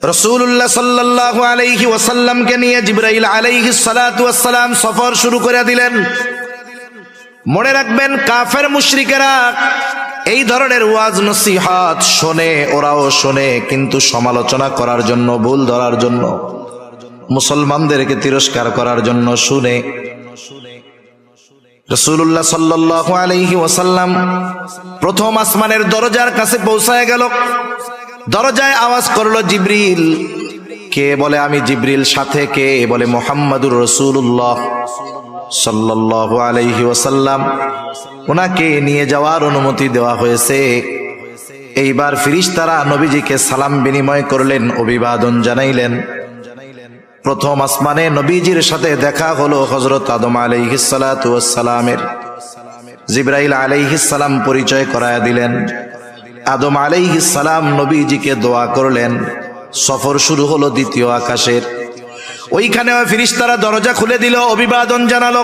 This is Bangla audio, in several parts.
রাসূলুল্লাহ সাল্লাল্লাহু আলাইহি ওয়াসাল্লামকে নিয়ে জিবরাইল আলাইহিস সালাতু ওয়াস সালাম সফর শুরু করে দিলেন। মনে রাখবেন, কাফের মুশরিকেরা এই ধরনের ওয়াজ নসিহত শোনে, ওরাও শোনে, কিন্তু সমালোচনা করার জন্য, ভুল ধরার জন্য, মুসলমানদেরকে তিরস্কার করার জন্য শুনে। রাসূলুল্লাহ সাল্লাল্লাহু আলাইহি ওয়াসাল্লাম প্রথম আসমানের দরজার কাছে পৌঁছায় গেল। দরজায় আওয়াজ করলো জিবরিল। কে? বলে আমি জিবরিল। সাথে কে? বলে মুহাম্মাদুর রাসূলুল্লাহ সাল্লাল্লাহু আলাইহি ওয়াসাল্লাম। ওনাকে নিয়ে যাওয়ার অনুমতি দেওয়া হয়েছে। এইবার ফেরেশতারা নবীজিকে সালাম বিনিময় করলেন, অভিবাদন জানাইলেন। প্রথম আসমানে নবীজির সাথে দেখা হলো হযরত আদম আলাইহিস সালাতু ওয়াস সালামের। জিবরাইল আলাইহিস সালাম পরিচয় করায়া দিলেন। আদম আলাইহিস সালাম নবীজিকে দোয়া করলেন। সফর শুরু হলো দ্বিতীয় আকাশের। ওইখানে ফেরেশতারা দরজা খুলে দিল, অভিবাদন জানালো।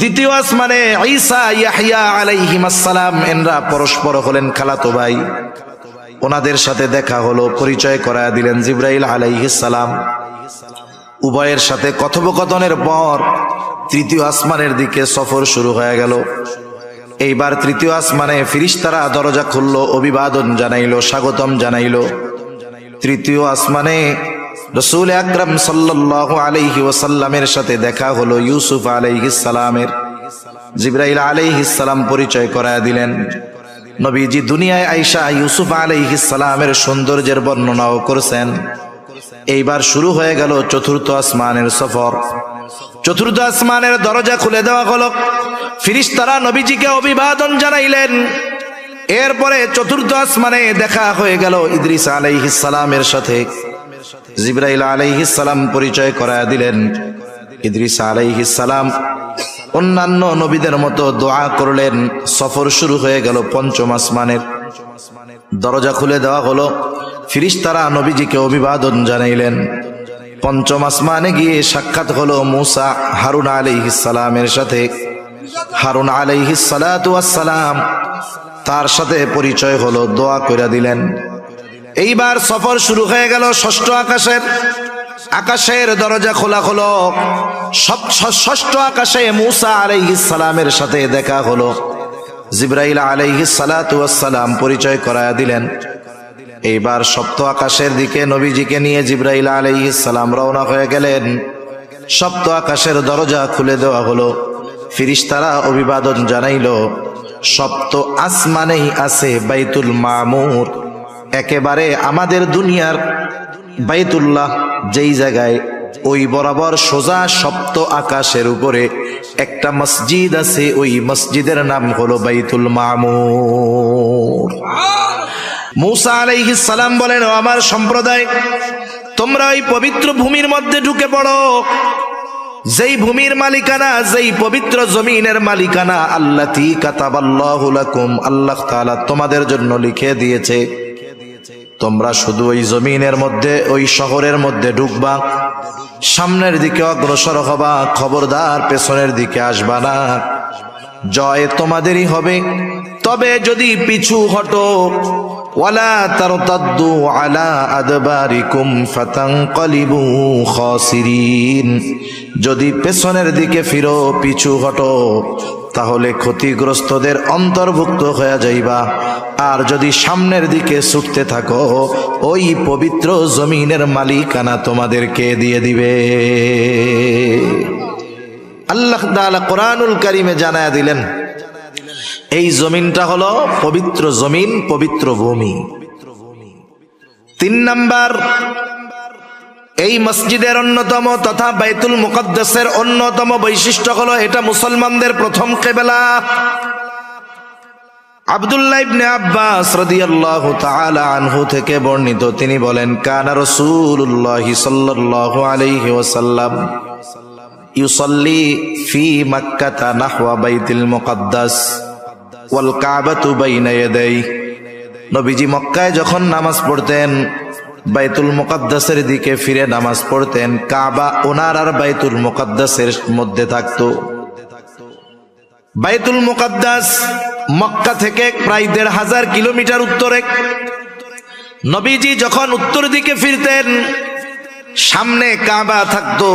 দ্বিতীয় আসমানে ঈসা ইয়াহইয়া আলাইহিস সালাম এনরা পরস্পর হলেন খালাতো ভাই। ওনাদের সাথে দেখা হলো, পরিচয় করায়া দিলেন জিবরাইল আলাইহিস সালাম। উভয়ের সাথে কথোপকথনের পর তৃতীয় আসমানের দিকে সফর শুরু হয়ে গেল। এইবার তৃতীয় আসমানে ফেরেশতারা দরজা খুললো, অভিবাদন জানাইলো, স্বাগতম জানাইলো। তৃতীয় আসমানে রাসূল আকরাম সাল্লাল্লাহু আলাইহি ওয়াসাল্লামের সাথে দেখা হলো ইউসুফ আলাইহিস সালামের। জিবরাইল আলাইহিস সালাম পরিচয় করায়া দিলেন। নবীজি দুনিয়ায় আইসা ইউসুফ আলাইহিস সালামের সৌন্দর্যের বর্ণনাও করেছেন। এইবার শুরু হয়ে গেল চতুর্থ আসমানের সফর। চতুর্থ আসমানের দরজা খুলে দেওয়া হলো, ফেরেশতারা নবীজিকে অভিবাদন জানাইলেন। এরপরে চতুর্থ আসমানে দেখা হয়ে গেল ইদ্রিস আলাইহিস সালামের সাথে। জিবরাইল আলাইহিস সালাম পরিচয় করায়া দিলেন। ইদ্রিস আলাইহিস সালাম অন্যান্য নবীদের মতো দোয়া করলেন। সফর শুরু হয়ে গেল পঞ্চম আসমানের। দরজা খুলে দেওয়া হলো, ফেরেশতারা নবীজিকে অভিবাদন জানাইলেন। পঞ্চম আসমানে গিয়ে সাক্ষাৎ হলো মুসা হারুন আলাইহিস সালামের সাথে। হারুন আলাইহিস সালাতু ওয়াস সালাম তার সাথে পরিচয় হলো, দোয়া কইরা দিলেন। এইবার সফর শুরু হয়ে গেল ষষ্ঠ আকাশের। আকাশের দরজা খোলা হলো। ষষ্ঠ আকাশে মুসা আলাইহিস সালামের সাথে দেখা হলো। জিবরাইল আলাইহিস সালাতু ওয়াস সালাম পরিচয় করায়া দিলেন। এইবার সপ্ত আকাশের দিকে নবীজিকে নিয়ে জিবরাইল আলাইহিস সালাম রওনা হয়ে গেলেন। সপ্ত আকাশের দরজা খুলে দেওয়া হলো, ফেরেশতারা অভিবাদন জানাইলো। সপ্ত আসমানেই আছে বাইতুল মামুর, একেবারে আমাদের দুনিয়ার বাইতুল্লাহ যেই জায়গায়, ওই বরাবর সোজা সপ্ত আকাশের উপরে একটা মসজিদ আছে। ওই মসজিদের নাম হলো বাইতুল মামুর। মুসা আলাইহিস সালাম বলেন, ও আমার সম্প্রদায়, তোমরা ওই পবিত্র ভূমির মধ্যে ঢুকে পড়ো। যেই ভূমির মালিকানা, যেই পবিত্র জমিনের মালিকানা আল্লাতী কাতাবাল্লাহু লাকুম, আল্লাহ তাআলা তোমাদের জন্য লিখে দিয়েছে। তোমরা শুধু ওই জমিনের মধ্যে, ওই শহরের মধ্যে ঢুকবা, সামনের দিকে অগ্রসর হবা, খবরদার পেছনের দিকে আসবা না। জয় তোমাদেরই হবে, তবে যদি পিছু হটো, ওয়ালা তারতাদ্দু আলা আদবারিকুম ফাতানকালিবু খাসিরিন, যদি পেছনের দিকে ফিরো, পিছু হটো, তাহলে ক্ষতিগ্রস্তদের অন্তর্ভুক্ত হয়ে যাইবা। আর যদি সামনের দিকে ছুটতে থাকো, ওই পবিত্র জমিনের মালিকানা তোমাদেরকে দিয়ে দিবে। আল্লাহ তাআলা কোরআনুল কারীমে জানায়া দিলেন, এই জমিনটা হলো পবিত্র জমিন, পবিত্র ভূমি। 3 নাম্বার, এই মসজিদের অন্যতম তথা বাইতুল মুকদ্দাসের অন্যতম বৈশিষ্ট্য হলো এটা মুসলমানদের প্রথম কিবলা। আব্দুল্লাহ ইবনে আব্বাস রাদিয়াল্লাহু তাআলা আনহু থেকে বর্ণিত, তিনি বলেন, কানা রাসূলুল্লাহ সাল্লাল্লাহু আলাইহি ওয়াসাল্লাম ইউসাল্লি ফি মক্কাহ নাহওয়া বাইতুল মুকদ্দাস ওয়াল কাবাতু বাইনা ইয়াদাই। নবীজি মক্কায় যখন নামাজ পড়তেন, বাইতুল মুকদ্দাসের দিকে ফিরে নামাজ পড়তেন। কাবা ওনার আর বাইতুল মুকদ্দাসের মধ্যে থাকতো। বাইতুল মুকদ্দাস মক্কা থেকে প্রায় ১,৫০০ কিলোমিটার উত্তরে। নবীজি যখন উত্তর দিকে ফিরতেন সামনে কাবা থাকতো,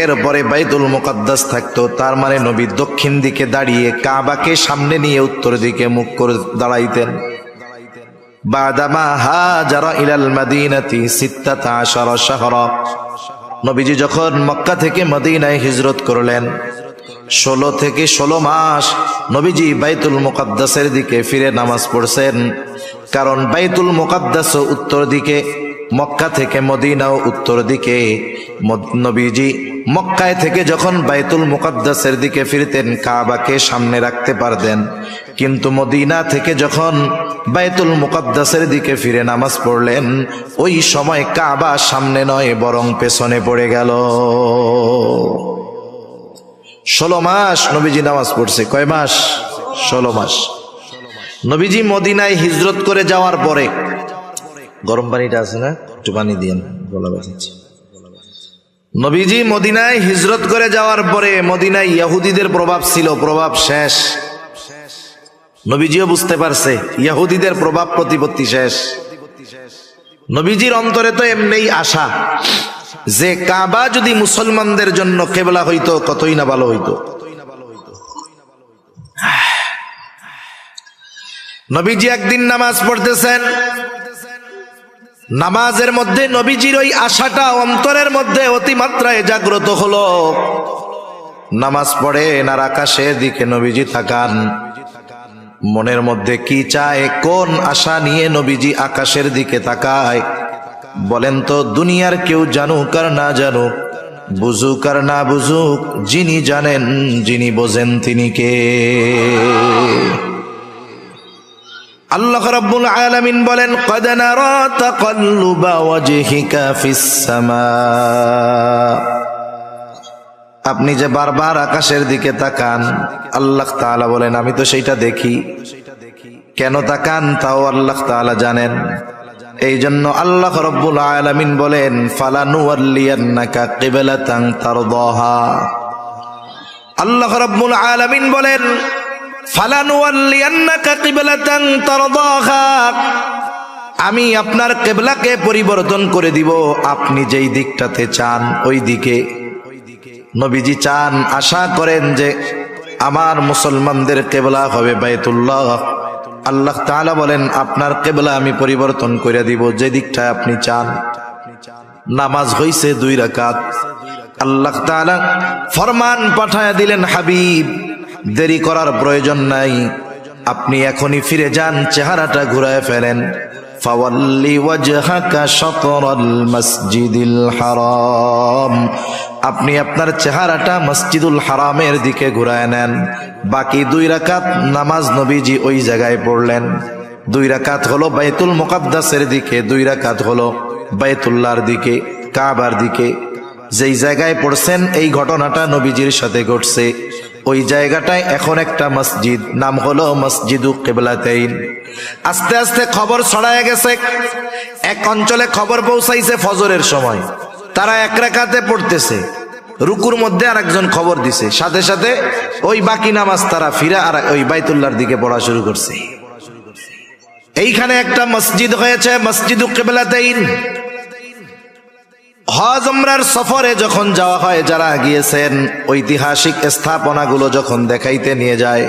এরপরে বাইতুল মুকাদ্দাস থাকতো। তার মানে নবী দক্ষিণ দিকে দাঁড়িয়ে কাবাকে সামনে নিয়ে উত্তর দিকে মুখ করে দাঁড়াইতেন। বাদামা হাজারা ইলাল মাদিনাতি 16 শাহরা, নবীজি যখন মক্কা থেকে মদিনায় হিজরত করলেন 16 থেকে 16 মাস নবীজি বাইতুল মুকাদ্দাসের দিকে ফিরে নামাজ পড়ছেন। কারণ বাইতুল মুকাদ্দাস উত্তর দিকে, মক্কা থেকে মদিনাও উত্তর দিকে। নবীজি মক্কায় থেকে যখন বাইতুল মুকাদ্দাসের দিকে ফিরতেন কাবাকে সামনে রাখতে পারতেন, কিন্তু মদিনা থেকে যখন বাইতুল মুকাদ্দাসের দিকে ফিরে নামাজ পড়লেন ওই সময় কাবা সামনে নয় বরং পেছনে পড়ে গেল। 16 মাস নবীজি নামাজ পড়ছে। কয় মাস? 16 মাস। নবীজি মদিনায় হিজরত করে যাওয়ার পরে, গরম পানিটা আছে না, একটু পানি দিয়েন, গলা ব্যথাচ্ছে। নবীজি মদিনায় হিজরত করে যাওয়ার পরে মদিনায় ইহুদিদের প্রভাব ছিল, প্রভাব শেষ। নবীজিও বুঝতে পারছে ইহুদিদের প্রভাব প্রতিপত্তি শেষ। নবীজির অন্তরে তো এমনিই আশা যে কাবা যদি মুসলমানদের জন্য কিবলা হইতো কতই না ভালো হইতো। নবীজি একদিন নামাজ পড়তেছেন, নামাজের মধ্যে নবীজির ওই আশাটা অন্তরের মধ্যে অতিমাত্রায় জাগ্রত হলো। নামাজ পড়েন আর আকাশের দিকে নবীজি তাকান, মনের মধ্যে কি চায়, কোন আশা নিয়ে নবীজি আকাশের দিকে তাকায় বলেন তো? দুনিয়ার কেউ জানুক আর না জানুক, বুঝুক আর না বুঝুক, যিনি জানেন যিনি বোঝেন তিনি কে? আল্লাহ রাব্বুল আলামিন বলেন, ক্বাদ নারা তাকাল্লুবা ওয়াজহিকা ফিস সামা। আপনি যে বারবার আকাশের দিকে তাকান, আল্লাহ তাআলা বলেন আমি তো সেইটা দেখি। কেন তাকান তাও আল্লাহ তাআলা জানেন। এই জন্য আল্লাহ রাব্বুল আলামিন বলেন, ফালানুওয়াল্লিয়ান্নাকা কিবলাতান তারদাহা। আল্লাহ রাব্বুল আলামিন বলেন, ফালানুওয়াল্লিয়ান্নাকা কিবলাতান তারদাহা, আমি আপনার কিবলাকে পরিবর্তন করে দিব আপনি যেই দিকটাতে চান ওই দিকে। নবীজি চান, আশা করেন যে আমার মুসলমানদের কিবলা হবে বাইতুল্লাহ। আল্লাহ তাআলা বলেন আপনার কিবলা আমি পরিবর্তন করে দিব যে দিকটা আপনি চান। নামাজ হইছে 2 রাকাত। আল্লাহ তাআলা ফরমান পাঠায়া দিলেন, হাবিব দেরি করার প্রয়োজন নাই, আপনি এখনই ফিরে যান, চেহারাটা ঘুরায় ফেলেন। ফাওয়াল্লি ওয়াজহাকা শাতরাল মসজিদিল হারাম, আপনি আপনার চেহারাটা মসজিদুল হারামের দিকে ঘুরায় নেন। বাকি 2 রাকাত নামাজ নবীজি ওই জায়গায় পড়লেন। 2 রাকাত হলো বাইতুল মুকাদ্দাসের দিকে, 2 রাকাত হলো বাইতুল্লাহর দিকে, কাবার দিকে। যেই জায়গায় পড়ছেন এই ঘটনাটা নবীজির সাথে ঘটছে, ওই জায়গাটায় এখন একটা মসজিদ, নাম হলো মসজিদু কিবলাতাইন। আস্তে আস্তে খবর ছড়ায় গেছে, এক অঞ্চলে খবর পৌঁছাইছে ফজরের সময় তারা 1 রাকাতে পড়তেছে, রুকুর মধ্যে আরেকজন খবর দিছে, সাথে সাথে ওই বাকি নামাজ তারা ফিরে আর ওই বাইতুল্লাহর দিকে পড়া শুরু করছে। এইখানে একটা মসজিদ হয়েছে মসজিদু কিবলাতাইন। হজ উমরার সফরে যখন যাওয়া হয়, যারা গিয়েছেন ঐতিহাসিক স্থাপনাগুলো যখন দেখাইতে নিয়ে যায়,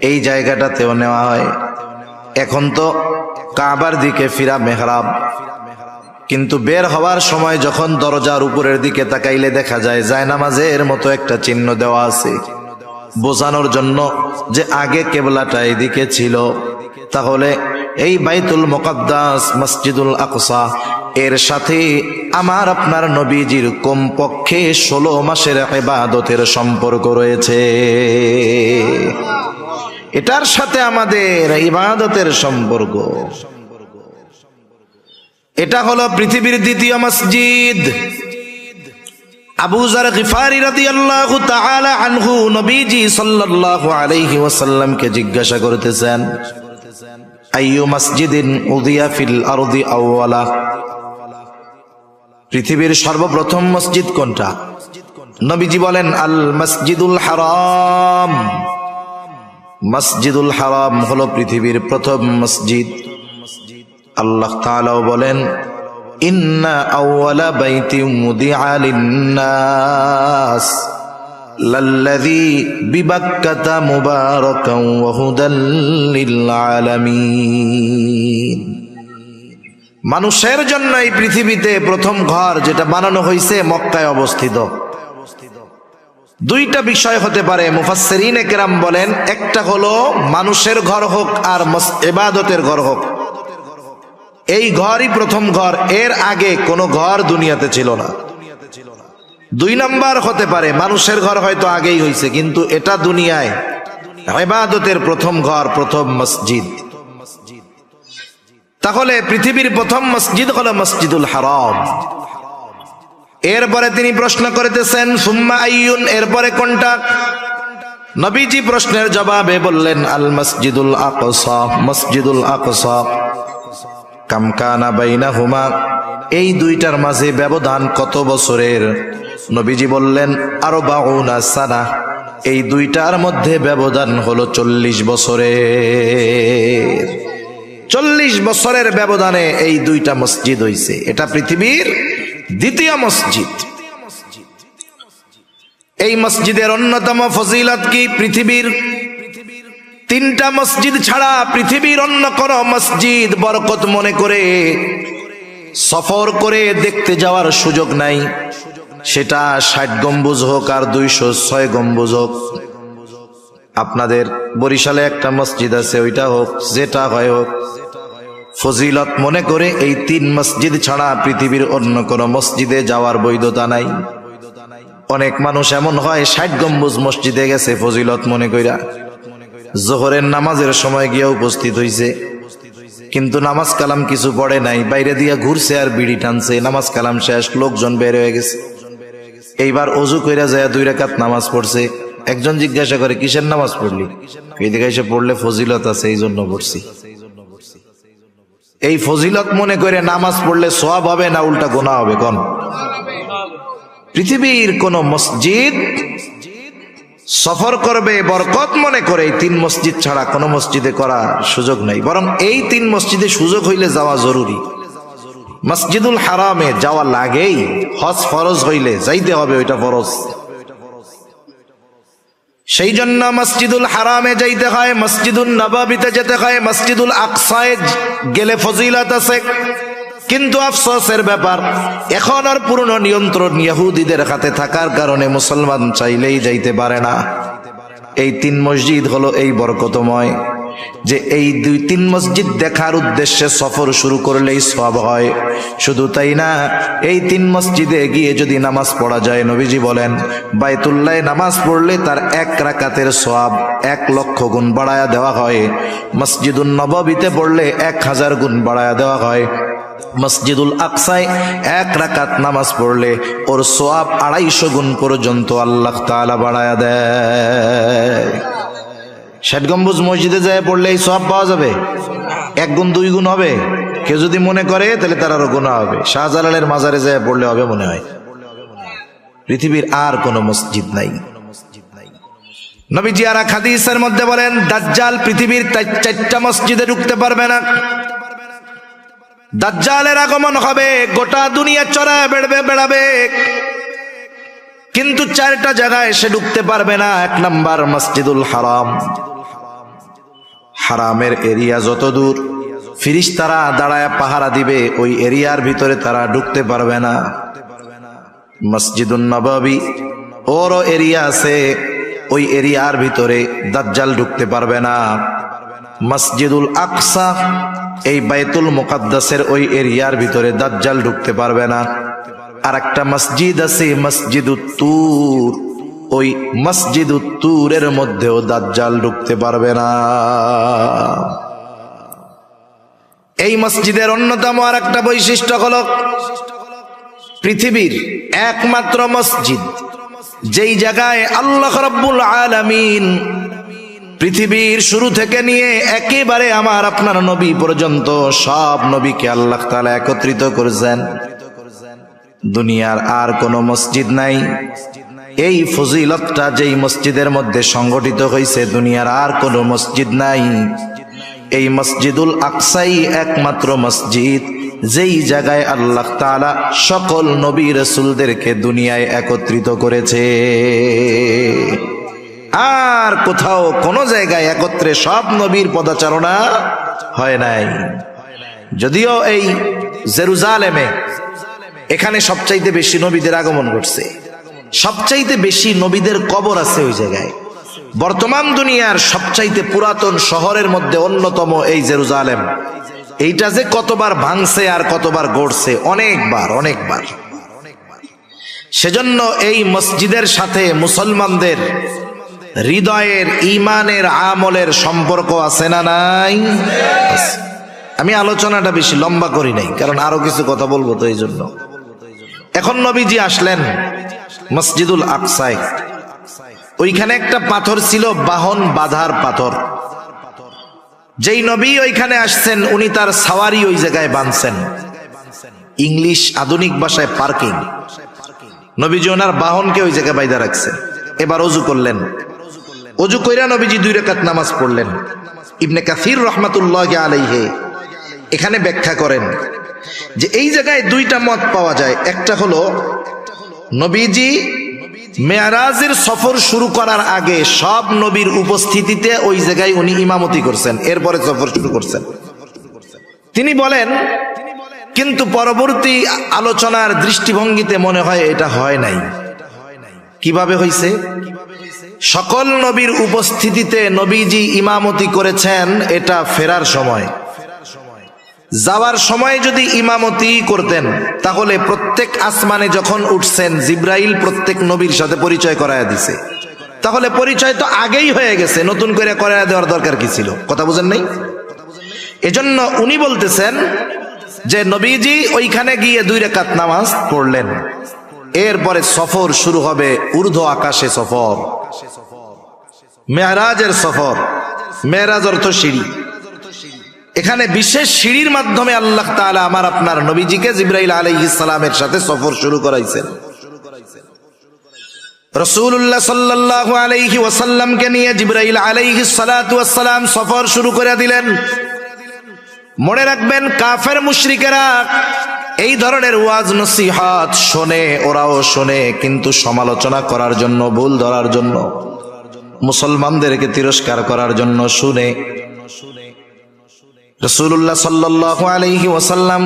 এই জায়গাটাতেও নেওয়া হয়। এখন তো কাবার দিকে ফিরা মেহরাব, কিন্তু বের হওয়ার সময় যখন দরজার উপরের দিকে তাকাইলে দেখা যায় জায়নামাজের মতো একটা চিহ্ন দেওয়া আছে, বোঝানোর জন্য যে আগে কিবলাটা এদিকে ছিল। তাহলে এই বাইতুল মুকাদ্দাস মসজিদুল আকসা এর সাথে আমার আপনার নবীজির কমপক্ষে 16 মাসের ইবাদতের সম্পর্ক রয়েছে। এটার সাথে আমাদের ইবাদতের সম্পর্ক। এটা হলো পৃথিবীর 2য় মসজিদ। আবু যার গিফারি রাদিয়াল্লাহু তাআলা আনহু নবীজি সাল্লাল্লাহু আলাইহি ওয়াসাল্লামকে জিজ্ঞাসা করতেছেন, আইয়ু মসজিদিন উযিয়া ফিল আরদি আউওয়ালা, পৃথিবীর সর্বপ্রথম মসজিদ কোনটা? নবীজি বলেন, আল মসজিদুল হারাম। মসজিদুল হারাম হলো পৃথিবীর প্রথম মসজিদ। আল্লাহ তাআলাও বলেন, ইন্না আউওয়ালা বাইতিন মুদিআ লিন-নাস লাল্লাযী বিবাক্কাতা মুবারাকান ওয়া হুদাল লিল আলামিন। মানুষের জন্য এই পৃথিবীতে প্রথম ঘর যেটা বানানো হয়েছে মক্কায় অবস্থিত। দুইটা বিষয় হতে পারে, মুফাসসিরিনে কেরাম বলেন, একটা হলো মানুষের ঘর হোক আর ইবাদতের ঘর হোক, এই ঘরই প্রথম ঘর, এর আগে কোনো ঘর দুনিয়াতে ছিল না। দুই নাম্বার হতে পারে মানুষের ঘর হয়তো আগেই হয়েছে, কিন্তু এটা দুনিয়ায় ইবাদতের প্রথম ঘর, প্রথম মসজিদ। তাহলে পৃথিবীর প্রথম মসজিদ হলো মসজিদুল হারাম। এরপরে তিনি প্রশ্ন করিতেছেন, সুম্মা আইয়ুন, এরপরে কোনটা? নবীজি প্রশ্নের জবাবে বললেন, আল মসজিদুল আকসা, মসজিদুল আকসা। কাম কানা বাইনাহুমা, এই দুইটার মাঝে ব্যবধান কত বছরের? নবীজি বললেন, আরবাউনা সানা, এই দুইটার মধ্যে ব্যবধান হলো 40 বছরের। 40 বছরের ব্যবধানে এই দুইটা মসজিদ হইছে। এটা পৃথিবীর দ্বিতীয় মসজিদ। এই মসজিদের অন্যতম ফজিলত কি? পৃথিবীর 3টা মসজিদ ছাড়া পৃথিবীর অন্য কোন মসজিদ বরকত মনে করে সফর করে দেখতে যাওয়ার সুযোগ নাই। সেটা 60 গম্বুজ হোক আর 206 গম্বুজ হোক। আপনাদের বরিশালে একটা মসজিদ আছে, ওইটা হোক, যেটা হয় হোক, ফজিলত মনে করে এই 3 মসজিদ ছাড়া পৃথিবীর অন্য কোন মসজিদে যাওয়ার বৈধতা নাই। অনেক মানুষ এমন হয় 60 গম্বুজ মসজিদে গেছে ফজিলত মনে কইরা, জোহরের নামাজের সময় গিয়ে উপস্থিত হইছে, কিন্তু নামাজ কালাম কিছু পড়ে নাই, বাইরে দিয়া ঘুরছে আর বিড়ি টানছে। নামাজ কালাম শেষ, লোকজন বের হয়ে গেছে। এইবার অজু কইরা যায় 2 রাকাত নামাজ পড়ছে। একজন জিজ্ঞাসা করে, কিসের নামাজ পড়লি? এদিকে এসে পড়লে ফজিলত আছে, এই জন্য পড়ছি। এই ফজিলত মনে করে নামাজ পড়লে সওয়াব হবে না উল্টা গুনাহ হবে? কোন? পৃথিবীর কোন মসজিদ সফর করবে বরকত মনে করে এই 3 মসজিদ ছাড়া কোন মসজিদে করার সুযোগ নাই। বরং এই 3 মসজিদে সুযোগ হইলে যাওয়া জরুরি। মসজিদুল হারামে যাওয়া লাগেই, হজ ফরজ হইলে যাইতে হবে, ওইটা ফরজ। সেই জন্য মসজিদুল হারামে যাইতে হয়, মসজিদুল নববীতে যেতে হয়, মসজিদুল আকসায় গেলে ফজিলত আছে। কিন্তু আফসোসের ব্যাপার, এখন আর পুরনো নিয়ন্ত্রণ ইহুদিদের হাতে থাকার কারণে মুসলমান চাইলেই যাইতে পারে না। এই 3 মসজিদ হলো এই বরকতময় যে এই 2-3 মসজিদ দেখার উদ্দেশ্যে সফর শুরু করলেই সওয়াব হয়। শুধু তাই না, এই 3 মসজিদে গিয়ে যদি নামাজ পড়া যায়, নবীজি বলেন বাইতুল্লাহে নামাজ পড়লে তার 1 রাকাতের সওয়াব 1 লক্ষ গুণ বাড়ায়া দেওয়া হয়। মসজিদুন নববীতে পড়লে 1000 গুণ বাড়ায়া দেওয়া হয়। মসজিদুল আকসায় 1 রাকাত নামাজ পড়লে ওর সওয়াব 250 গুণ পর্যন্ত আল্লাহ তাআলা বাড়ায়া দেয়। 60 গম্বুজ মসজিদে যায় পড়লে এই সওয়াব পাওয়া যাবে? 1 গুণ 2 গুণ হবে? কেউ যদি মনে করে তাহলে তার আরো গুনাহ হবে। শাহজালালের মাজারে যায় পড়লে হবে মনে হয়? পৃথিবীর আর কোন মসজিদ নাই। নবীজি আর এক হাদিসের মধ্যে বলেন, দাজ্জাল পৃথিবীর 4টা মসজিদে ঢুকতে পারবে না। দাজ্জালের আগমন হবে, গোটা দুনিয়া চড়ায় বেড়াবে, কিন্তু 4টা জায়গায় সে ঢুকতে পারবে না। 1 নাম্বার মসজিদুল হারাম। হারামের এরিয়া যত দূর, ফেরেশতারা দাঁড়ায় পাহারা দিবে, ওই এরিয়ার ভিতরে তারা ঢুকতে পারবে না। মসজিদুন নববী ওরও এরিয়া আছে, ওই এরিয়ার ভিতরে দাজ্জাল ঢুকতে পারবে না। মসজিদুল আকসা, এই বাইতুল মুকাদ্দাসের ওই এরিয়ার ভিতরে দাজ্জাল ঢুকতে পারবে না। আর একটা মসজিদ আছে মসজিদুত তুর, ওই মসজিদুত তুরের মধ্যেও দাজ্জাল ঢুকতে পারবে না। এই মসজিদের অন্যতম আর একটা বৈশিষ্ট্য হলো পৃথিবীর একমাত্র মসজিদ যেই জায়গায় আল্লাহ রাব্বুল আলামিন পৃথিবীর শুরু থেকে নিয়ে একেবারে আমার আপনার নবী পর্যন্ত সব নবীকে আল্লাহ তাআলা একত্রিত করেছেন। দুনিয়ার আর কোন মসজিদ নাই। এই ফজিলতটা যেই মসজিদের মধ্যে সংগঠিত হয়েছে, দুনিয়ার আর কোন মসজিদ নাই। এই মসজিদুল আকসাই একমাত্র মসজিদ যেই জায়গায় আল্লাহ তাআলা সকল নবী রাসূলদেরকে দুনিয়ায় একত্রিত করেছে। আর কোথাও কোন জায়গায় একত্রে সব নবীর পদাচারণা হয় নাই। যদিও এই জেরুজালেমে এখানে সবচাইতে বেশি নবীদের আগমন ঘটছে, সবচাইতে বেশি নবীদের কবর আছে ওই জায়গায়। বর্তমান দুনিয়ার সবচাইতে পুরাতন শহরের মধ্যে অন্যতম এই জেরুজালেম। এইটা যে কতবার ভাঙছে আর কতবার গড়ছে, অনেকবার। সেজন্য এই মসজিদের সাথে মুসলমানদের হৃদয়ের ঈমানের আমলের সম্পর্ক আছে না নাই? আমি আলোচনাটা বেশি লম্বা করি নাই, কারণ আরো কিছু কথা বলবো তো এই জন্য। এখন নবীজি আসলেন মসজিদুল আকসায়। ওইখানে একটা পাথর ছিল, বাহন বাঁধার পাথর। যেই নবী ওইখানে আসছেন উনি তার সাওয়ারি ওই জায়গায় বাঁধছেন। ইংলিশ আধুনিক ভাষায় পার্কিং। নবীজি ওনার বাহনকে ওই জায়গায় বাইধা রাখছেন। এবার ওযু করলেন। ওযু কইরা নবীজি 2 রাকাত নামাজ পড়লেন। ইবনে কাসির রাহমাতুল্লাহি আলাইহি এখানে ব্যাখ্যা করেন যে এই জায়গায় 2টা মত পাওয়া যায়। একটা হলো নবীজি মেরাজের সফর শুরু করার আগে সব নবীর উপস্থিতিতে ওই জায়গায় উনি ইমামতি করছেন, এরপরে সফর শুরু করছেন। তিনি বলেন কিন্তু পরবর্তী আলোচনার দৃষ্টিভঙ্গিতে মনে হয় এটা হয় নাই। কিভাবে হইছে? সকল নবীর উপস্থিতিতে নবীজি ইমামতি করেছেন এটা ফেরার সময়। যাওয়ার সময় যদি ইমামতি করতেন তাহলে প্রত্যেক আসমানে যখন উঠছেন জিব্রাইল প্রত্যেক নবীর সাথে পরিচয় করায়া দিছে। তাহলে পরিচয় তো আগেই হয়ে গেছে, নতুন করে করায়া দেওয়ার দরকার কি ছিল? কথা বুঝেন নাই? এজন্য উনি বলতেছেন যে নবীজি ওইখানে গিয়ে 2 রাকাত নামাজ পড়লেন, এরপরে সফর শুরু হবে। ঊর্ধ্ব আকাশে সফর, মেরাজের সফর। মেরাজ অর্থ সিঁড়ি। এখানে বিশেষ সিঁড়ির মাধ্যমে আল্লাহ তাআলা আমার আপনার নবীজিকে জিবরাইল আলাইহিস সালামের সাথে সফর শুরু করাইছেন। রাসূলুল্লাহ সাল্লাল্লাহু আলাইহি ওয়াসাল্লামকে নিয়ে জিবরাইল আলাইহিস সালাতু ওয়াস সালাম সফর শুরু করে দিলেন। মনে রাখবেন, কাফের মুশরিকেরা এই ধরনের ওয়াজ নসিহত শোনে, ওরাও শোনে, কিন্তু সমালোচনা করার জন্য, ভুল ধরার জন্য, মুসলমানদেরকে তিরস্কার করার জন্য শুনে। রাসূলুল্লাহ সাল্লাল্লাহু আলাইহি ওয়াসাল্লাম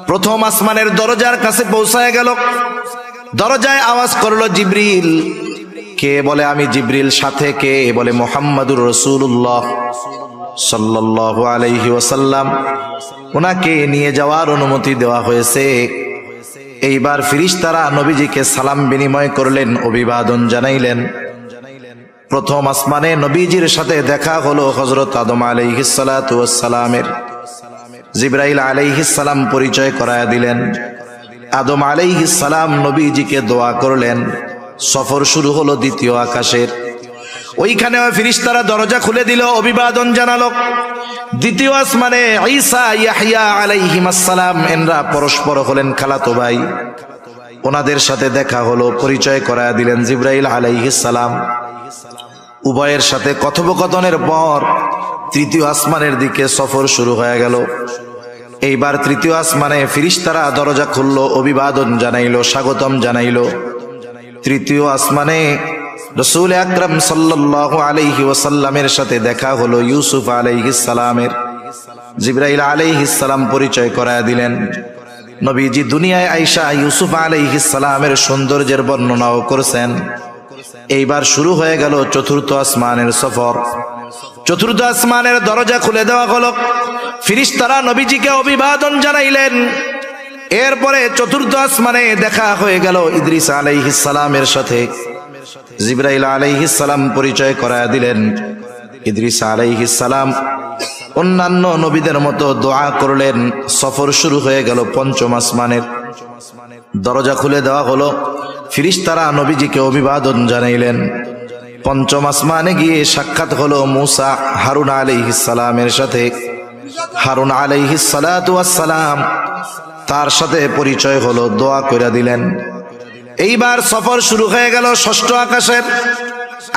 প্রথম আসমানের দরজার কাছে পৌঁছায় গেল। দরজায় আওয়াজ করলো জিবরিল। কে বলে আমি জিবরিল, সাথে কে বলে মুহাম্মাদুর রাসূলুল্লাহ সাল্লাল্লাহু আলাইহি ওয়াসাল্লাম। ওনাকে নিয়ে যাওয়ার অনুমতি দেওয়া হয়েছে। এইবার ফেরেশতারা নবীজিকে সালাম বিনিময় করলেন, অভিবাদন জানাইলেন। প্রথম আসমানে নবীজির সাথে দেখা হলো হযরত আদম আলাইহিস সালাতু ওয়াস সালামের। জিবরাইল আলাইহিস সালাম পরিচয় করায়া দিলেন। আদম আলাইহিস সালাম নবীজিকে দোয়া করলেন। সফর শুরু হলো দ্বিতীয় আকাশের। ওইখানেও ফেরেশতারা দরজা খুলে দিল, অভিবাদন জানালো। দ্বিতীয় আসমানে ঈসা ইয়াহইয়া আলাইহিস সালাম এনরা পরস্পর হলেন খালাতো ভাই। ওনাদের সাথে দেখা হলো, পরিচয় করায়া দিলেন জিবরাইল আলাইহিস সালাম। উভয়ের সাথে কথোপকথনের পর তৃতীয় আসমানের দিকে সফর শুরু হয়ে গেল। এইবার তৃতীয় আসমানে ফেরেশতারা দরজা খুললো, অভিবাদন জানাইলো, স্বাগতম জানাইলো। তৃতীয় আসমানে রাসূল আকরাম সাল্লাল্লাহু আলাইহি ওয়াসাল্লামের সাথে দেখা হলো ইউসুফ আলাইহিস সালামের। জিবরাইল আলাইহিস সালাম পরিচয় করায়া দিলেন। নবীজি দুনিয়ায় আইসা ইউসুফ আলাইহিস সালামের সৌন্দর্যের বর্ণনাও করেছেন। এইবার শুরু হয়ে গেল চতুর্থ আসমানের সফর। চতুর্থ আসমানের দরজা খুলে দেওয়া হলো, ফেরেশতারা নবীজিকে অভিবাদন জানাইলেন। এরপরে চতুর্থ আসমানে দেখা হয়ে গেল ইদ্রিস আলাইহিস সালামের সাথে। জিবরাইল আলাইহিস সালাম পরিচয় করায়া দিলেন। ইদ্রিস আলাইহিস সালাম অন্যান্য নবীদের মতো দোয়া করলেন। সফর শুরু হয়ে গেল পঞ্চম আসমানের। দরজা খুলে দেওয়া হলো, ফেরেশতারা নবীজিকে অভিবাদন জানাইলেন। পঞ্চম আসমানে গিয়ে সাক্ষাৎ হলো মুসা হারুন আলাইহিস সালামের সাথে। হারুন আলাইহিস সালাতু ওয়াস সালাম তার সাথে পরিচয় হলো, দোয়া কইরা দিলেন। এইবার সফর শুরু হয়ে গেল ষষ্ঠ আকাশের।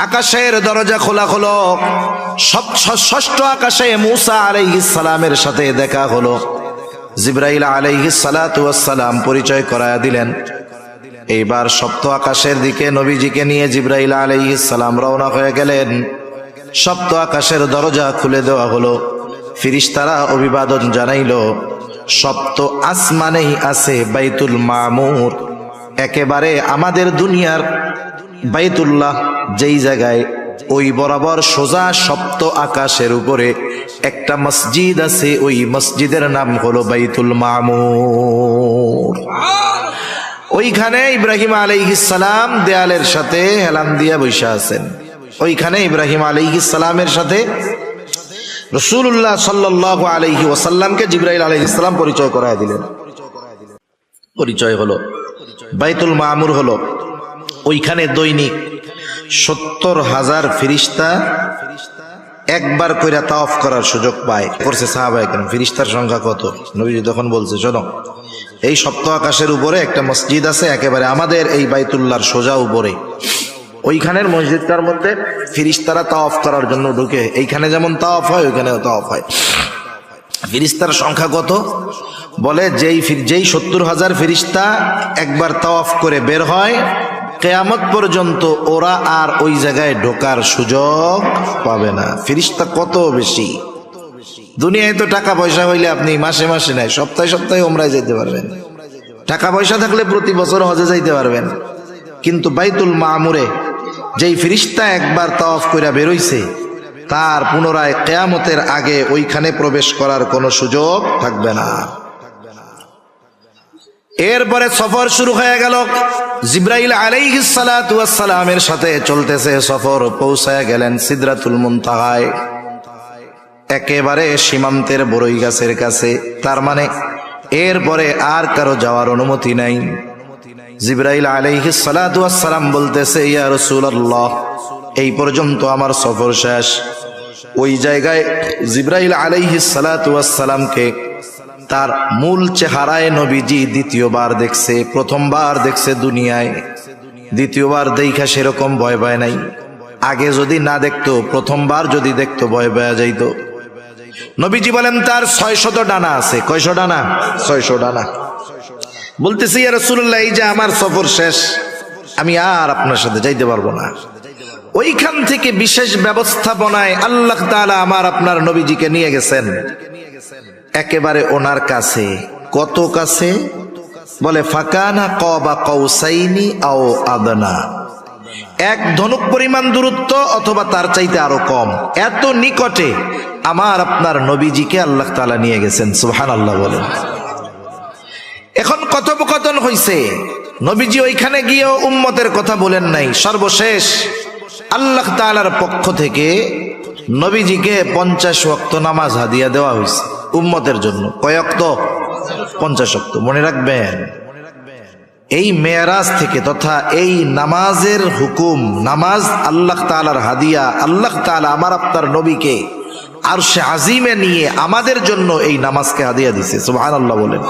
আকাশের দরজা খোলা হলো। ষষ্ঠ আকাশে মূসা আলাইহিস সালামের সাথে দেখা হলো। জিবরাইল আলাইহিস সালাতু ওয়াস সালাম পরিচয় করায়া দিলেন। এইবার সপ্ত আকাশের দিকে নবীজিকে নিয়ে জিবরাইল আলাইহিস সালাম রওনা হয়ে গেলেন। সপ্ত আকাশের দরজা খুলে দেওয়া হলো। ফেরেশতারা অভিবাদন জানাইল। সপ্ত আসমানেই আছে বাইতুল মামুর, একেবারে আমাদের দুনিয়ার বাইতুল্লাহ যেই জায়গায়, ওই বরাবর সোজা সপ্ত আকাশের উপরে একটা মসজিদ আছে। ওই মসজিদের নাম হলো বাইতুল মামুর। ওইখানে ইব্রাহিম আলাইহিস সালাম দেয়ালের সাথে হেলান দিয়া বসে আছেন। ওইখানে ইব্রাহিম আলাইহিস সালামের সাথে রাসূলুল্লাহ সাল্লাল্লাহু আলাইহি ওয়াসাল্লামকে জিবরাইল আলাইহিস সালাম পরিচয় করায় দিলেন। পরিচয় হলো, বাইতুল মামুর হলো। ওইখানে দৈনিক 70,000 ফেরেশতা একবার কইরা তাওয়াফ করার সুযোগ পায়। করছে সাহাবায়ে কেরাম। ফেরেশতার সংখ্যা কত? নবীজি তখন বলছে, শোনো, এই সপ্ত আকাশের উপরে একটা মসজিদ আছে, একেবারে আমাদের এই বাইতুল্লাহর সোজা উপরে। ওইখানের মসজিদটার মধ্যে ফেরেশতারা তাওয়াফ করার জন্য ঢুকে। এইখানে যেমন তাওয়াফ হয়, ওইখানেও তাওয়াফ হয়। ফেরেশতার সংখ্যা কত? বলে যেই 70,000 ফেরেশতা একবার তাওয়াফ করে বের হয়, কিয়ামত পর্যন্ত ওরা আর ওই জায়গায় ঢোকার সুযোগ পাবে না। ফেরেশতা কত বেশি! দুনিয়ায় তো টাকা পয়সা হইলে আপনি মাসে মাসে নাই, সপ্তাহে সপ্তাহে উমরায় যেতে পারবেন। টাকা পয়সা থাকলে প্রতি বছর হজে যাইতে পারবেন। কিন্তু বাইতুল মামুরে যেই ফেরেশতা একবার তাওয়াফ কইরা বের হইছে, তার পুনরায় কিয়ামতের আগে ওইখানে প্রবেশ করার কোনো সুযোগ থাকবে না। এরপরে সফর শুরু হয়ে গেল। জিবরাইল আলাইহিস সালাতু ওয়াস সালামের সাথে চলতেছে সফর। পৌঁছায় গেলেন সিদরাতুল মুনতাহায়, একেবারে সীমান্তের বড়ই গাছের কাছে। তার মানে এরপরে আর কারো যাওয়ার অনুমতি নাই। জিবরাইল আলাইহিস সালাতু ওয়াস সালাম বলতেছে, ইয়া রাসূলুল্লাহ, এই পর্যন্ত আমার সফর শেষ। ওই জায়গায় জিবরাইল আলাইহিস সালাতু ওয়াস সালামকে তার মূল চেহারায় নবীজি দ্বিতীয়বার দেখছে। প্রথমবার দেখছে দুনিয়ায়, দ্বিতীয়বার দেখা সেরকম ভয় পায় নাই। আগে যদি না দেখতো, প্রথমবার যদি দেখতো ভয় পাওয়া যাইতো। নবীজি বলেন তার 600 ডানা আছে। কয়শো ডানা? 600 ডানা। বলতেছি, ইয়া রাসূলুল্লাহ, এই যে আমার সফর শেষ, আমি আর আপনার সাথে যাইতে পারবো না। ওইখান থেকে বিশেষ ব্যবস্থাপনায় আল্লাহ তাআলা আমার আপনার নবীজিকে নিয়ে গেছেন একেবারে ওনার কাছে। কত কাছে? বলে ফাকানা কাবা কাউসাইনি আও আদনা, এক ধনুক পরিমাণ দূরত্ব অথবা তার চাইতে আরো কম। এত নিকটে আমার আপনার নবীজিকে আল্লাহ তাআলা নিয়ে গেছেন। সুবহানাল্লাহ বলেন। এখন কথোপকথন হইছে। নবীজি ওইখানে গিয়েও উম্মতের কথা বলেন নাই। সর্বশেষ আল্লাহ তাআলার পক্ষ থেকে নবীজিকে 50 ওয়াক্ত নামাজ হাদিয়া দেওয়া হয়েছে উম্মতের জন্য। কয় ওয়াক্ত? 50 ওয়াক্ত। মনে রাখবেন, এই মেরাজ থেকে তথা এই নামাজের হুকুম, নামাজ আল্লাহ তাআলার হাদিয়া। আল্লাহ তাআলা আমার আপনার নবীকে আরশে আজিমে নিয়ে আমাদের জন্য এই নামাজকে হাদিয়া দিছে। সুবহানাল্লাহ বলেন।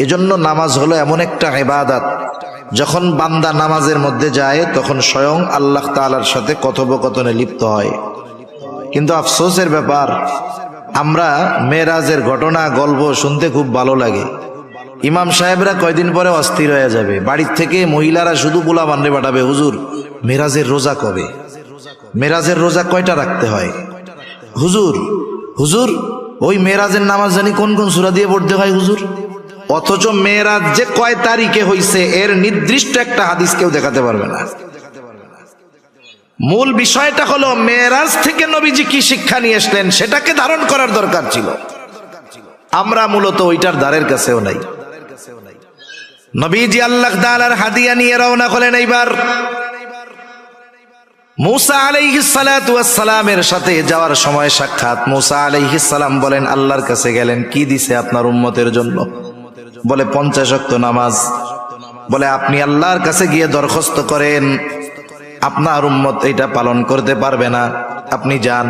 এজন্য নামাজ হলো এমন একটা ইবাদত, যখন বান্দা নামাজের মধ্যে যায় তখন স্বয়ং আল্লাহ তাআলার সাথে কথোপকথনে লিপ্ত হয়। কিন্তু আফসোসের ব্যাপার, আমরা মেরাজের ঘটনা গল্প শুনতে খুব ভালো লাগে। ইমাম সাহেবরা কয়দিন পরে অস্থির হয়ে যাবে। বাড়ির থেকে মহিলারা শুধু পোলা বান্ডে পাঠাবে, হুজুর মেরাজের রোজা কবে? মেরাজের রোজা কয়টা রাখতে হয়? হুজুর হুজুর ওই মেরাজের নামাজ জানি কোন কোন সূরা দিয়ে পড়তে হয় হুজুর। অথচ মেরাজ যে কয় তারিখে হইছে এর নির্দিষ্ট একটা হাদিস কেউ দেখাতে পারবে না। মূল বিষয়টা হলো মেরাজ থেকে নবীজি কি শিক্ষা নিয়ে আসলেন সেটাকে ধারণ করার দরকার ছিল। আমরা মূলত ওইটার দ্বারের কাছেও নাই। নবীজি আল্লাহ তাআলার হাদিয়া নিয়ে রওনা হলেন। এইবার মূসা আলাইহিস সালাতু ওয়াস সালামের সাথে যাওয়ার সময় সাক্ষাৎ। মূসা আলাইহিস সালাম বলেন, আল্লাহর কাছে গেলেন, কি দিছে আপনার উম্মতের জন্য? বলে 50 ওয়াক্ত নামাজ। বলে আপনি আল্লাহর কাছে গিয়ে দরখাস্ত করেন, আপনার উম্মত এটা পালন করতে পারবে না, আপনি যান।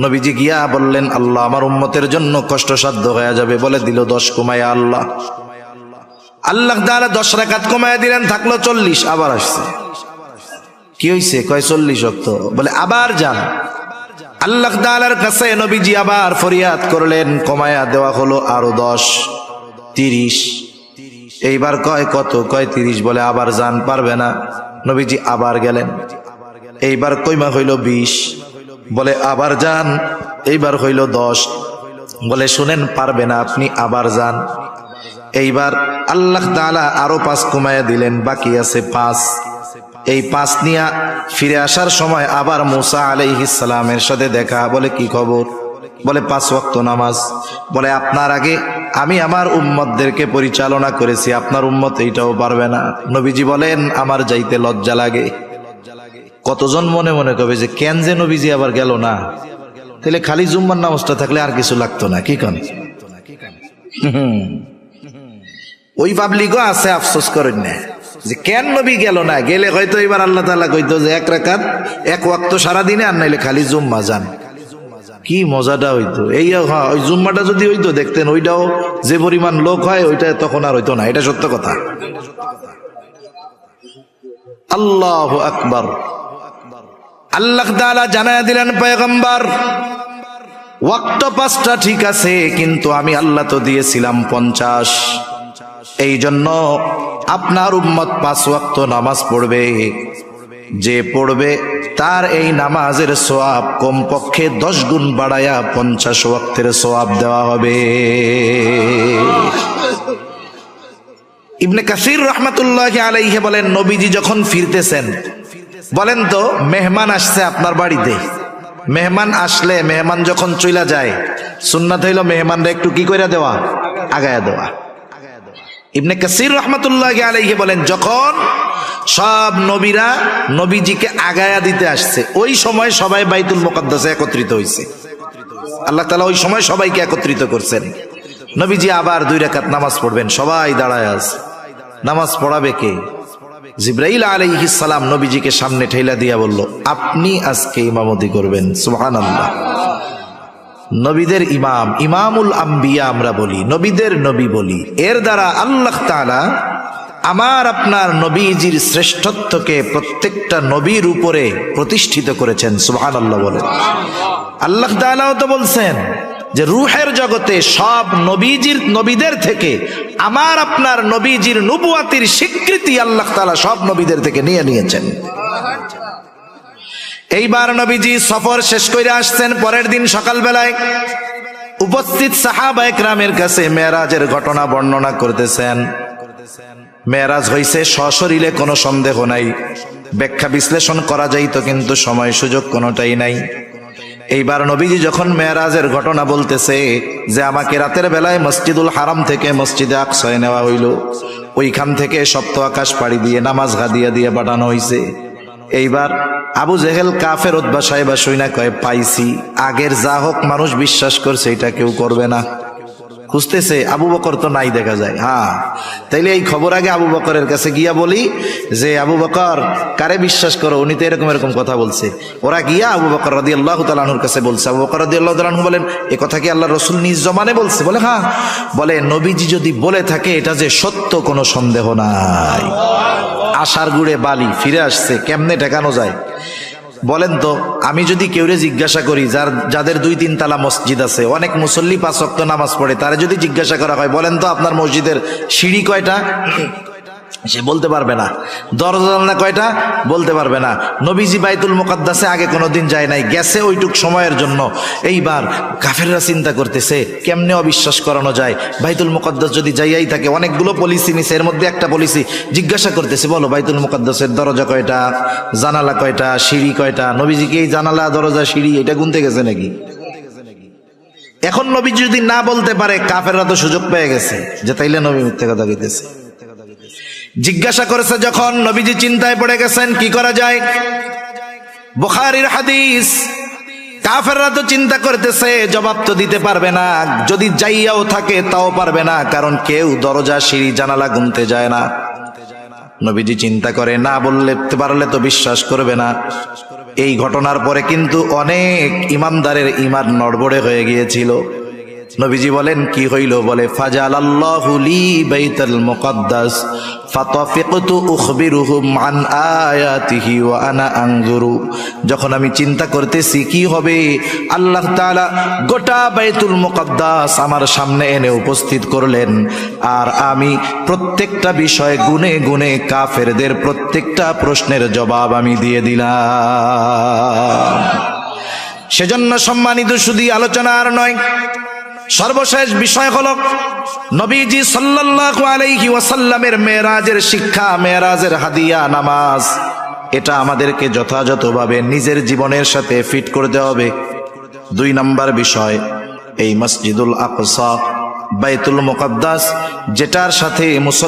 নবীজি গিয়া বললেন, আল্লাহ আমার উম্মতের জন্য কষ্টসাধ্য হয়ে যাবে। বলে দিল 10 কমায়া আল্লাহ। আল্লাহ তাআলা 10 রাকাত কমায়া দিলেন, থাকলো 40। আবার আসছে কি হইছে? কয় 40 ওয়াক্ত। বলে আবার যান। আল্লাহ তাআলার কাছে নবীজি আবার ফরিয়াদ করলেন, কমায়া দেওয়া হলো আরো 10, 30। এইবার কয় কত? কয় 30। বলে আবার যান, পারবে না। নবীজি আবার গেলেন, এইবার কইমা হইল 20। বলে আবার যান, এইবার হইল 10। বলে শুনেন, পারবে না, আপনি আবার যান। এইবার আল্লাহ তাআলা আরো 5 কমায়া দিলেন, বাকি আছে 5। এই 5 নিয়ে ফিরে আসার সময় আবার মুসা আলাইহিস সালামের সাথে দেখা। বলে কি খবর? বলে 5 ওয়াক্ত নামাজ। বলে আপনার আগে আমি আমার উম্মতদেরকে পরিচালনা করেছি, আপনার উম্মত এইটাও পারবে না। নবীজি বলেন আমার যাইতে লজ্জা লাগে। কতজন মনে মনে কবে যে কেন যে নবীজি আবার গেল না, তাহলে খালি জুম্মার নামাজটা থাকলে আর কিছু লাগতো না। কি কন? ওই পাবলিকও আছে, আফসোস করেন না যে কেন নবী গেল না। গেলে হয়তো এবার আল্লাহ তাআলা কইতো যে 1 রাকাত 1 ওয়াক্ত সারাদিনে, আর নাইলে খালি জুম্মা যান। কি মজাটা হইতো। এই ওই জুম্মাটা যদি হইতো দেখতেন, ওইটাও যে পরিমাণ লোক হয় ওইটা তখন আর হইতো না। এটা সত্য কথা। আল্লাহু আকবার। আল্লাহ তাআলা জানায়া দিলেন পয়গম্বর, ওয়াক্ত 5টা ঠিক আছে, কিন্তু আমি আল্লাহ তো দিয়েছিলাম 50। এই জন্য আপনার উম্মত 5 ওয়াক্ত নামাজ পড়বে। যে পড়বে তার এই নামাজের সওয়াব কমপক্ষে 10 গুণ বাড়ায়া 50 ওয়াক্তের সওয়াব দেওয়া হবে। ইবনে কাসির রাহমাতুল্লাহি আলাইহি বলেন, নবীজি যখন ফিরতেছেন, বলেন তো মেহমান আসছে আপনার বাড়িতে, মেহমান আসলে মেহমান যখন চইলা যায়, সুন্নাত হইল মেহমানরা একটু কি কইরা দেওয়া? আগায়া দেওয়া। ইবনে কাসির রাহমাতুল্লাহি আলাইহি বলেন, যখন সব নবীরা নবীজিকে আগায়া দিতে আসছে, ওই সময় সবাই বাইতুল মুকাদ্দাসে একত্রিত হইছে। আল্লাহ তাআলা ওই সময় সবাইকে একত্রিত করছেন। নবীজি আবার 2 রাকাত নামাজ পড়বেন, সবাই দাঁড়ায় আছে। নামাজ পড়াবে কে? জিবরাইল আলাইহিস সালাম নবীজিকে সামনে ঠেলা দিয়া বলল, আপনি আজকে ইমামতি করবেন। সুবহানাল্লাহ। নবীদের ইমাম, ইমামুল আম্বিয়া আমরা বলি, নবীদের নবী বলি। এর দ্বারা আল্লাহ তাআলা আমার আপনার নবীজির শ্রেষ্ঠত্বকে প্রত্যেকটা নবীর উপরে প্রতিষ্ঠিত করেছেন। সুবহানাল্লাহ বলেন। আল্লাহ তাআলাও তো বলছেন যে রূহের জগতে সব নবীদের থেকে আমার আপনার নবীজির নবুয়াতির স্বীকৃতি আল্লাহ তাআলা সব নবীদের থেকে নিয়েছেন। এইবার নবীজি সফর শেষ করে আসছেন। পরের দিন সকালবেলায় উপস্থিত সাহাবায়ে কেরামের কাছে মেরাজের ঘটনা বর্ণনা করতেছেন। মেরাজ হইছে সশরীরে, কোনো সন্দেহ নাই। ব্যাখ্যা বিশ্লেষণ করা যাইতো, কিন্তু সময় সুযোগ কোনোটাই নাই। এইবার নবীজি যখন মেরাজের ঘটনা বলতেছে যে আমাকে রাতের বেলায় মসজিদুল হারাম থেকে মসজিদে আকসায় নেওয়া হইল, ওইখান থেকে সপ্ত আকাশ পাড়ি দিয়ে নামাজ গাদিয়া দিয়ে পাঠানো হইছে। এইবার আবু জেহেল কাফের উতবা সাহেবা শুইনা কয়, পাইছি। আগের যা হোক মানুষ বিশ্বাস করছে, এটা কেউ করবে না। খুঁজতেছে, আবু বকর তো নাই দেখা যায়। হ্যাঁ, তাইলে এই খবর আগে আবু বকরের কাছে গিয়া বলি যে আবু বকর কারে বিশ্বাস করো, উনি তো এরকম এরকম কথা বলছে। ওরা গিয়া আবু বকর রাদিয়াল্লাহু তাআলা আনহুর কাছে বলছে। আবু বকর রাদিয়াল্লাহু তাআলা আনহু বলেন, এ কথা কি আল্লাহর রাসূল নিজ জবানে বলছে? বলে হ্যাঁ। বলে নবীজি যদি বলে থাকে এটা যে সত্য, কোনো সন্দেহ নাই। আশার গুড়ে বালি, ফিরে আসছে, কেমনে ঠেকানো যায়? বলেন তো, আমি যদি কেউরে জিজ্ঞাসা করি যাদের 2-3 তালা মসজিদ আছে, অনেক মুসল্লি 5 ওয়াক্ত নামাজ পড়ে, তারা যদি জিজ্ঞাসা করা হয় বলেন তো আপনার মসজিদের সিঁড়ি কয়টা, সে বলতে পারবে না। দরজা জানালা কয়টা, বলতে পারবে না। নবীজি বাইতুল মুকাদ্দাসে আগে কোনোদিন যায় নাই, গেছে ওইটুক সময়ের জন্য। এইবার কাফেররা চিন্তা করতেছে কেমনে অবিশ্বাস করানো যায়। বাইতুল মুকাদ্দাস যদি যাইয়াই থাকে, অনেকগুলো পলিসি নিছে, এর মধ্যে একটা পলিসি জিজ্ঞাসা করতেছে, বলো বাইতুল মুকাদ্দাসের দরজা কয়টা, জানালা কয়টা, সিঁড়ি কয়টা? নবীজি কি এই জানালা, দরজা, সিঁড়ি এটা গুনতে গেছে নাকি? এখন নবীজি যদি না বলতে পারে, কাফেররা তো সুযোগ পেয়ে গেছে যে তাইলে নবী মিথ্যা কথা কইতেছে। জিজ্ঞাসা করেছে যখন, নবীজি চিন্তায় পড়ে গেছেন কি করা যায়। বুখারীর হাদিস। কাফেররা তো চিন্তা করতেছে জবাব তো দিতে পারবে না, যদি যাইয়াও থাকে তাও পারবে না, কারণ কেউ দরজা, সিঁড়ি, জানালা গুনতে যায় না। নবীজি চিন্তা করে, না বললে পারলে তো বিশ্বাস করবে না। এই ঘটনার পরে কিন্তু অনেক ইমানদারের ঈমান নড়বড়ে হয়ে গিয়েছিল। নবীজি বলেন কি হইল? বলে ফাজালাল্লাহু লি বাইতুল মুকাদ্দাস ফাতাফিকতু উখবিরুহুম আন আয়াতিহি ওয়া আনা আনজুরু। যখন আমি চিন্তা করতেছি কি হবে, আল্লাহ তাআলা গোটা বাইতুল মুকাদ্দাস আমার সামনে এনে উপস্থিত করলেন, আর আমি প্রত্যেকটা বিষয় গুনে গুনে কাফেরদের প্রত্যেকটা প্রশ্নের জবাব আমি দিয়ে দিলাম। সেজন্য সম্মানিত শুধু আলোচনা আর নয়, সর্বশেষ বিষয় হলো নবীজি সাল্লাল্লাহু আলাইহি ওয়াসাল্লামের মেরাজের শিক্ষা, মেরাজের হাদিয়া নামাজ। এটা আমাদেরকে যথাযথভাবে নিজের জীবনের সাথে ফিট করতে হবে। 2 নম্বর বিষয়, এই মসজিদুল আকসা বাইতুল মুকাদ্দাস, যেটার সাথে মুসলমান